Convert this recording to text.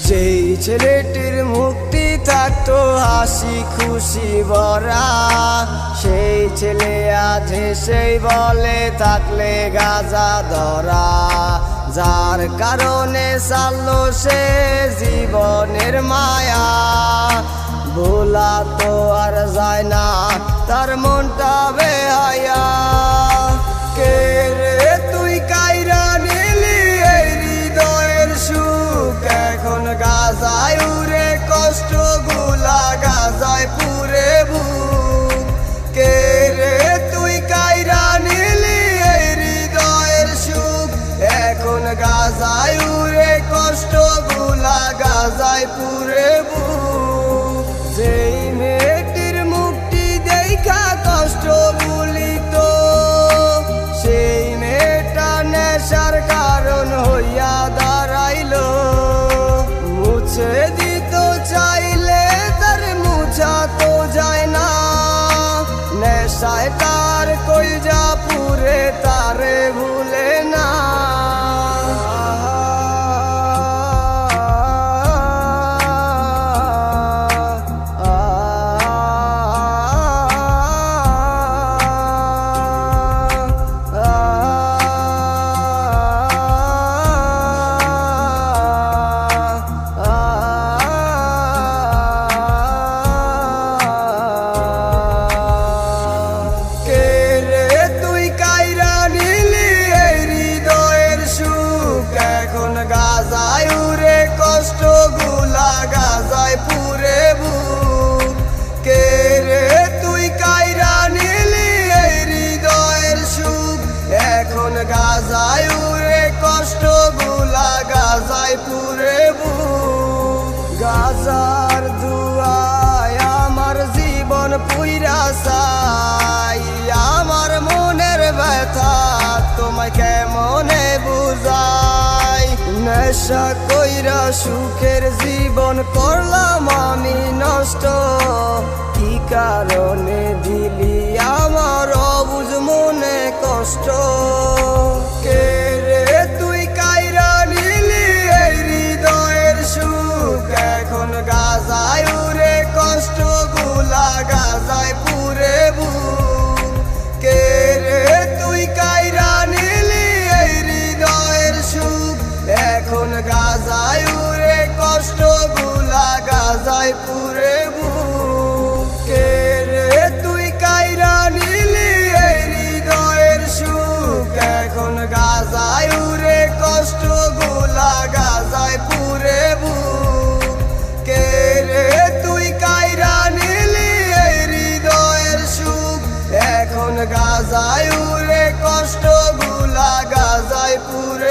যেই ছেলেটির মুক্তি থাকতো হাসি খুশি ভরা, সেই ছেলে আজ সেই বলে থাকলে গাঁজা ধরা। যার কারণে চাললো সে জীবনের মায়া, ভোলা তো আর যায় না তার মনটা বেহায়া। কে রে তুই কাইরা নিলি এই হৃদয়ের সুখ, এখন গাজায় উড়ে কষ্ট গুলা গাজায় পুরে বুক। কে রে তুই কাইরা নিলি এই হৃদয়ের সুখ, এখন গাজায় উড়ে কষ্ট গুলা গাজায় পুরে বুক। যেই মেয়েটির মুক্তি দেখা কষ্ট ভুলিত, সেই মেয়েটা নেশার কারণ হইয়া দাঁড়াইল। মুছে দিত চাইলে তার মুছা তো যায় না, নেশায় তার কইজা পুরে তারে ভুলে না। গাজায় উড়ে কষ্ট গুলা গাজায় পুরে বুক। কে রে তুই কাইরা নিলি এই হৃদয়ের সুখ, এখন গাজায় উড়ে কষ্ট গুলা গাজায় পুরে বুক। গাজার ধুয়ায় আমার জীবন পুইরা চাই, আমার মনের ব্যথা তোমায় কেমনে বুঝাই। নেশা কইরা সুখের জীবন করলাম আমি নষ্ট, কি কারণে দিলি আমার অবুঝ মনে কষ্ট। কে রে তুই কাইরা নিলি এই হৃদয়ের সুখ, এখন গাজায় উড়ে কষ্ট গুলা গাজায় পুরে বুক। কে রে তুই কাইরা নিলি এই হৃদয়ের সুখ, এখন গাজায় উড়ে কষ্ট গুলা গাজায় পুরে বুক। কে রে তুই কাইরা নিলি এই হৃদয়ের সুখ, এখন গাজায় উড়ে কষ্ট গুলা গাজায় পুরে বুক। কে রে তুই কাইরা নিলি এই হৃদয়ের সুখ, এখন গাজায় উড়ে কষ্ট গুলা গাজায় পুরে